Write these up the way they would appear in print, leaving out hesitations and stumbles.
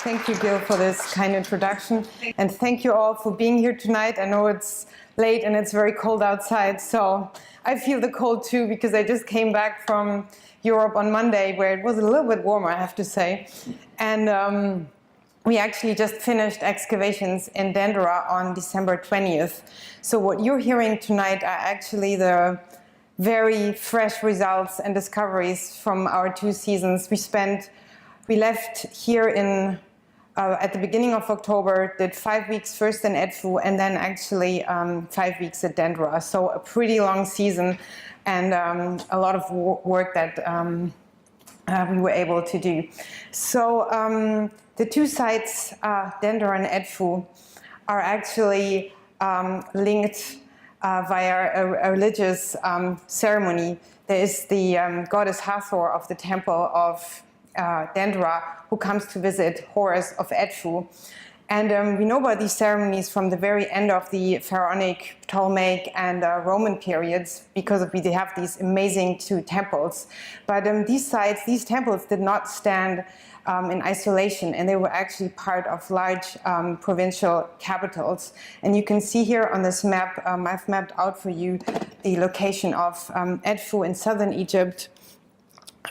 Thank you, Gil, for this kind introduction. And thank you all for being here tonight. I know it's late and it's very cold outside, so I feel the cold too because I just came back from Europe on Monday where it was a little bit warmer, I have to say. And we actually just finished excavations in Dendera on December 20th. So what you're hearing tonight are actually the very fresh results and discoveries from our 2 seasons. We left here in at the beginning of October, did 5 weeks first in Edfu, and then actually 5 weeks at Dendera. So a pretty long season and a lot of work that we were able to do. So the 2 sites, Dendera and Edfu, are actually linked via a religious ceremony. There is the goddess Hathor of the temple of Dendera, who comes to visit Horus of Edfu. And we know about these ceremonies from the very end of the Pharaonic, Ptolemaic, and Roman periods because they have these amazing 2 temples. But these sites, these temples did not stand in isolation, and they were actually part of large provincial capitals. And you can see here on this map, I've mapped out for you the location of Edfu in southern Egypt.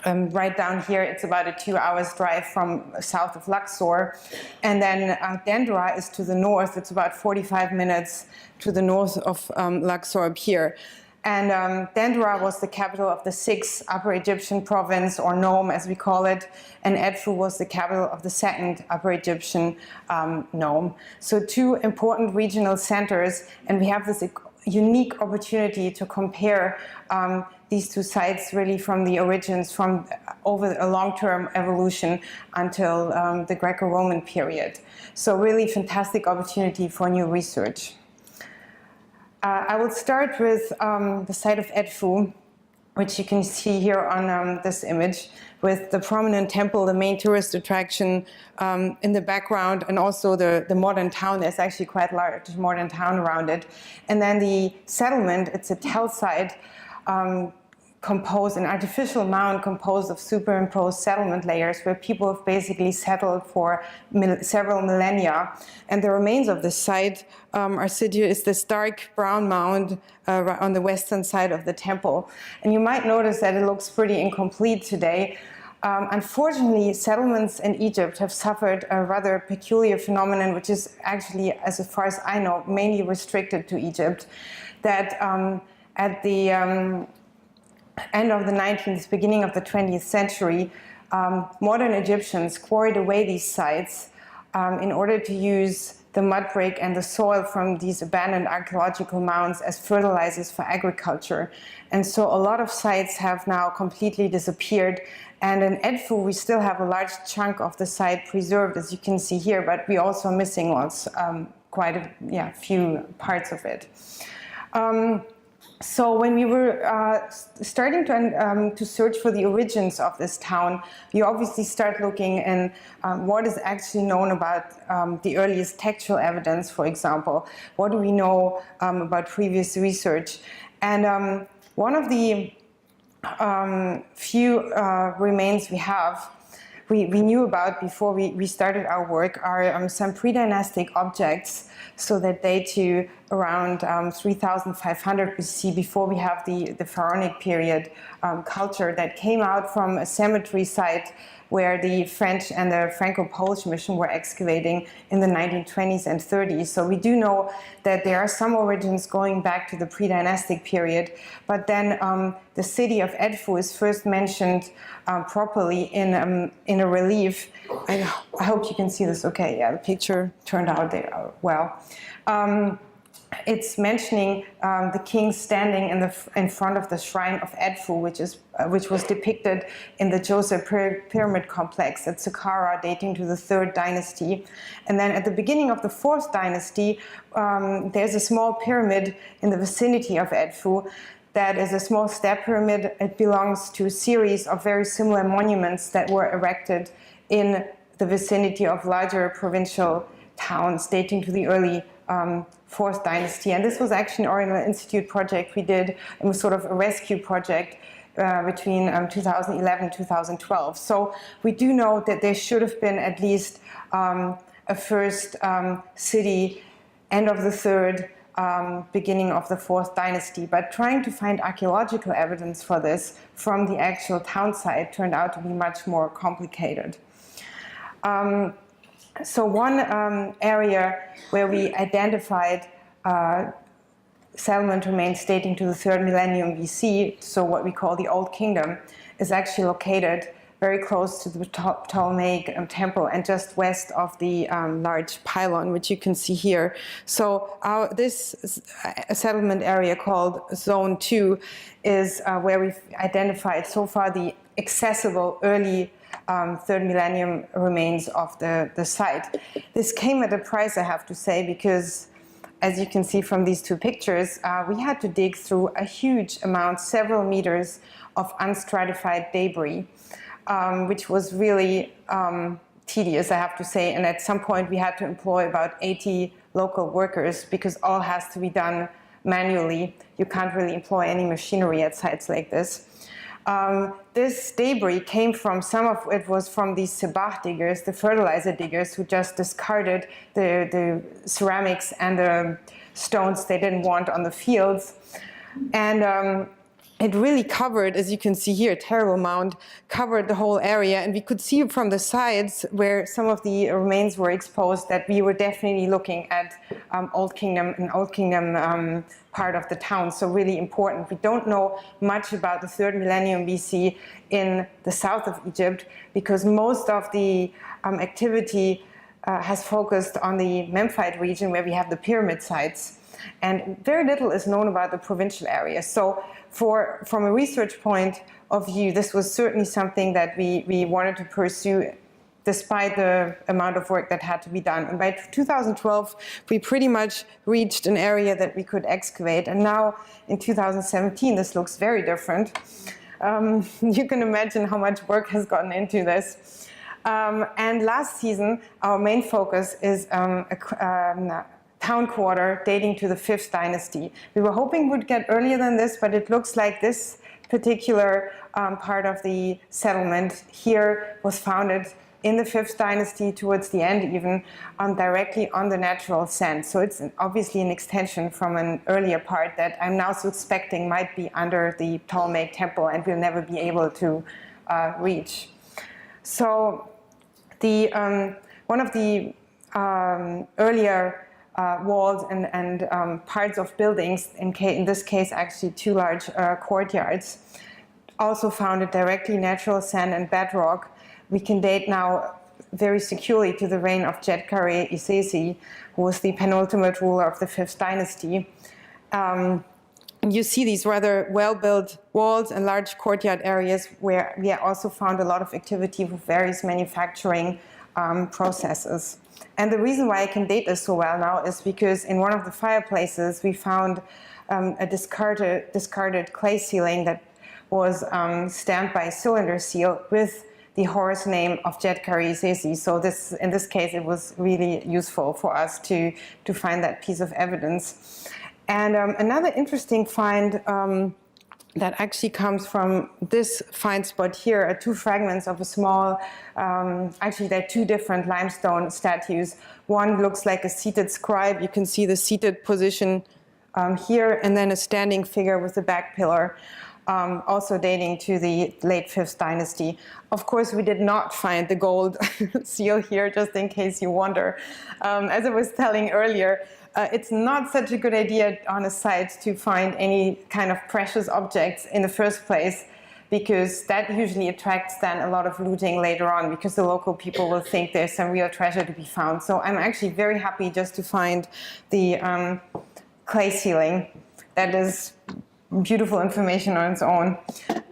Right down here, it's about a 2 hours drive from south of Luxor. And then Dendera is to the north. It's about 45 minutes to the north of Luxor up here. And Dendera was the capital of the 6th Upper Egyptian province, or nome as we call it. And Edfu was the capital of the 2nd Upper Egyptian nome. So 2 important regional centers. And we have this unique opportunity to compare these 2 sites really from the origins, from over a long-term evolution until the Greco-Roman period. So really fantastic opportunity for new research. I will start with the site of Edfu, which you can see here on this image, with the prominent temple, the main tourist attraction in the background, and also the modern town. There's actually quite a large modern town around it. And then the settlement, it's a tell site, an artificial mound composed of superimposed settlement layers where people have basically settled for several millennia. And the remains of this site are situated is this dark brown mound on the western side of the temple. And you might notice that it looks pretty incomplete today. Unfortunately, settlements in Egypt have suffered a rather peculiar phenomenon, which is actually, as far as I know, mainly restricted to Egypt, that at the end of the 19th, beginning of the 20th century, modern Egyptians quarried away these sites in order to use the mud brick and the soil from these abandoned archaeological mounds as fertilizers for agriculture. And so a lot of sites have now completely disappeared. And in Edfu, we still have a large chunk of the site preserved, as you can see here, but we also are missing quite a few parts of it. So when we were starting to search for the origins of this town, you obviously start looking in what is actually known about the earliest textual evidence, for example. What do we know about previous research? And one of the few remains we knew about before we started our work are some pre-dynastic objects, so that date to around 3,500 BC, before we have the Pharaonic period culture that came out from a cemetery site where the French and the Franco-Polish mission were excavating in the 1920s and 30s. So we do know that there are some origins going back to the pre-dynastic period, but then the city of Edfu is first mentioned properly in a relief. I hope you can see this okay. Yeah, the picture turned out there well. It's mentioning the king standing in front of the shrine of Edfu, which was depicted in the Djoser pyramid complex at Saqqara, dating to the 3rd dynasty. And then at the beginning of the 4th dynasty, there's a small pyramid in the vicinity of Edfu that is a small step pyramid. It belongs to a series of very similar monuments that were erected in the vicinity of larger provincial towns dating to the early 4th dynasty. And this was actually an Oriental Institute project we did. It was sort of a rescue project between 2011 and 2012. So we do know that there should have been at least a first city, end of the third, beginning of the fourth dynasty. But trying to find archaeological evidence for this from the actual town site turned out to be much more complicated. So one area where we identified settlement remains dating to the 3rd millennium BC, so what we call the Old Kingdom, is actually located very close to the Ptolemaic temple and just west of the large pylon, which you can see here. So this settlement area called Zone 2 is where we've identified so far the accessible early 3rd millennium remains of the site. This came at a price, I have to say, because as you can see from these two pictures, we had to dig through a huge amount, several meters of unstratified debris, which was really tedious, I have to say. And at some point, we had to employ about 80 local workers because all has to be done manually. You can't really employ any machinery at sites like this. This debris came from, some of it was from these sebach diggers, the fertilizer diggers, who just discarded the ceramics and the stones they didn't want on the fields. And it really covered, as you can see here, a terrible mound, covered the whole area. And we could see from the sides where some of the remains were exposed that we were definitely looking at an Old Kingdom part of the town, so really important. We don't know much about the 3rd millennium BC in the south of Egypt because most of the activity has focused on the Memphite region where we have the pyramid sites. And very little is known about the provincial area. So from a research point of view, this was certainly something that we wanted to pursue despite the amount of work that had to be done. And by 2012, we pretty much reached an area that we could excavate. And now in 2017, this looks very different. You can imagine how much work has gotten into this. And last season, our main focus is a town quarter dating to the 5th dynasty. We were hoping we'd get earlier than this, but it looks like this particular part of the settlement here was founded in the 5th dynasty towards the end even, directly on the natural sand. So it's obviously an extension from an earlier part that I'm now suspecting might be under the Ptolemaic temple and will never be able to reach. So one of the earlier walls and parts of buildings, in this case actually 2 large courtyards, also founded directly natural sand and bedrock. We can date now very securely to the reign of Djedkare Isesi, who was the penultimate ruler of the 5th dynasty. You see these rather well-built walls and large courtyard areas where we also found a lot of activity with various manufacturing processes. And the reason why I can date this so well now is because in one of the fireplaces we found a discarded clay ceiling that was stamped by cylinder seal with the horse name of Djedkare Isesi. So in this case, it was really useful for us to find that piece of evidence. And another interesting find that actually comes from this find spot here are 2 fragments of a small, actually they're 2 different limestone statues. One looks like a seated scribe. You can see the seated position here, and then a standing figure with a back pillar. Also dating to the late 5th dynasty. Of course, we did not find the gold seal here, just in case you wonder. As I was telling earlier, it's not such a good idea on a site to find any kind of precious objects in the first place, because that usually attracts then a lot of looting later on, because the local people will think there's some real treasure to be found. So I'm actually very happy just to find the clay ceiling. That is beautiful information on its own.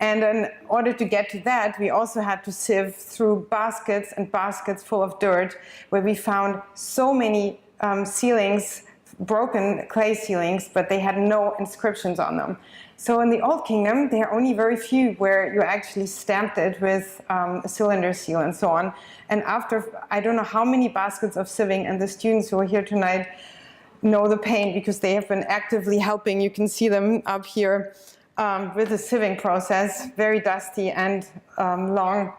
And in order to get to that, we also had to sieve through baskets and baskets full of dirt, where we found so many ceilings, broken clay ceilings, but they had no inscriptions on them. So in the Old Kingdom, there are only very few where you actually stamped it with a cylinder seal and so on. And after, I don't know how many baskets of sieving, and the students who are here tonight know the pain because they have been actively helping. You can see them up here. with the sieving process, very dusty and long.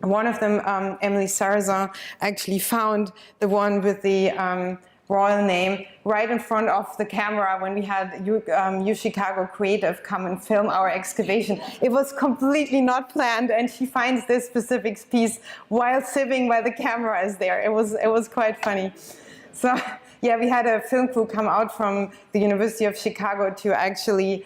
One of them, Emily Sarrazin, actually found the one with the royal name right in front of the camera when we had U Chicago Creative come and film our excavation. It was completely not planned, and she finds this specific piece while sieving while the camera is there. It was quite funny. So yeah, we had a film crew come out from the University of Chicago to actually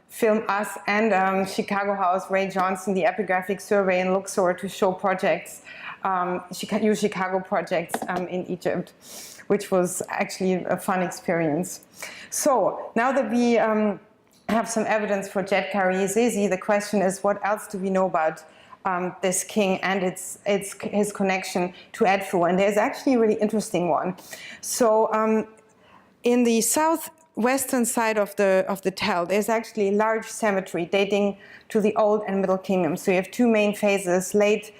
film us and Chicago House, Ray Johnson, the Epigraphic Survey in Luxor, to show projects, U Chicago projects in Egypt, which was actually a fun experience. So now that we have some evidence for Djedkare-Yezzezi, the question is, what else do we know about this king and his connection to Edfu? And there's actually a really interesting one. So in the southwestern side of the tell, there's actually a large cemetery dating to the Old and Middle Kingdom. So you have two main phases, late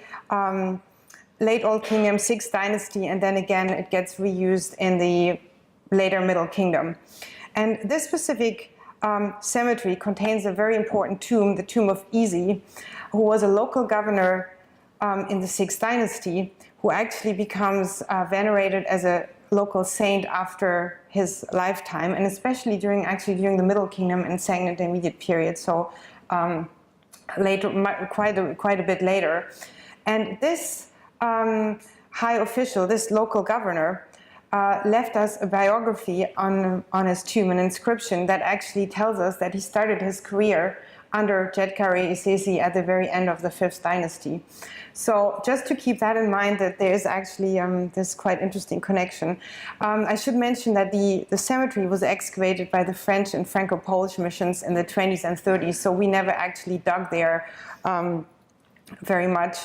Old Kingdom, 6th Dynasty, and then again it gets reused in the later Middle Kingdom. And this specific cemetery contains a very important tomb, the tomb of Isi, who was a local governor in the 6th Dynasty, who actually becomes venerated as a local saint after his lifetime, and especially during the Middle Kingdom and Second Intermediate period, so later, quite a bit later. And this high official, this local governor, left us a biography on his tomb, an inscription that actually tells us that he started his career under Djedkare-Yezzezi at the very end of the 5th Dynasty. So just to keep that in mind, that there is actually this quite interesting connection. I should mention that the cemetery was excavated by the French and Franco-Polish missions in the 20s and 30s, so we never actually dug there very much.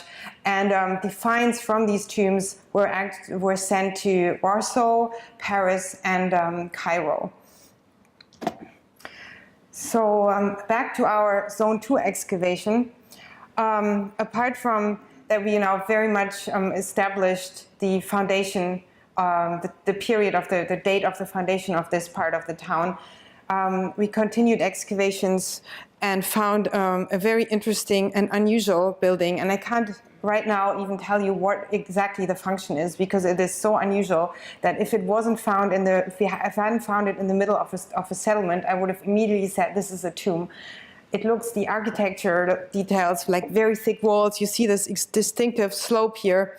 And the finds from these tombs were sent to Warsaw, Paris, and Cairo. So back to our Zone 2 excavation. Apart from that, we now very much established the foundation, the period of the date of the foundation of this part of the town. We continued excavations and found a very interesting and unusual building. And I can't right now even tell you what exactly the function is, because it is so unusual that if it wasn't found if I hadn't found it in the middle of a settlement, I would have immediately said this is a tomb. It looks, the architecture details, like very thick walls. You see this distinctive slope here.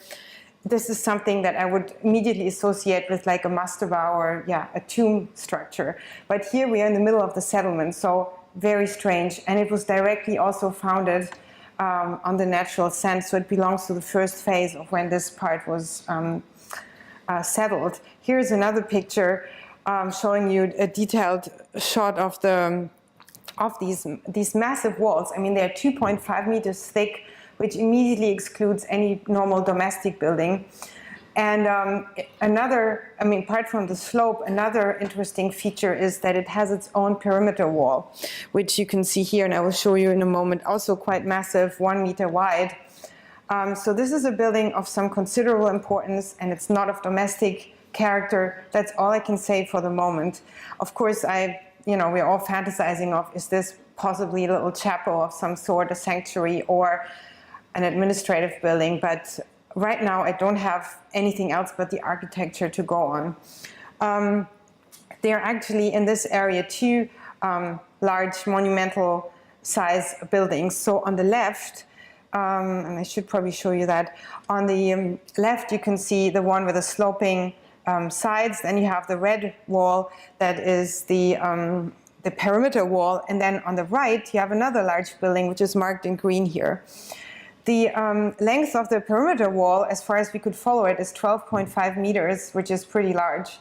This is something that I would immediately associate with like a mastaba or a tomb structure. But here we are in the middle of the settlement, so very strange. And it was directly also founded on the natural sand, so it belongs to the first phase of when this part was settled. Here's another picture showing you a detailed shot of these massive walls. I mean, they're 2.5 meters thick, which immediately excludes any normal domestic building. And apart from the slope, another interesting feature is that it has its own perimeter wall, which you can see here, and I will show you in a moment, also quite massive, 1 meter wide. So this is a building of some considerable importance, and it's not of domestic character. That's all I can say for the moment. Of course, we're all fantasizing of, is this possibly a little chapel of some sort, a sanctuary, or an administrative building, but right now I don't have anything else but the architecture to go on. There are actually in this area two large monumental size buildings. So on the left, and I should probably show you that, on the left you can see the one with the sloping sides, then you have the red wall that is the perimeter wall, and then on the right you have another large building which is marked in green here. The length of the perimeter wall, as far as we could follow it, is 12.5 meters, which is pretty large.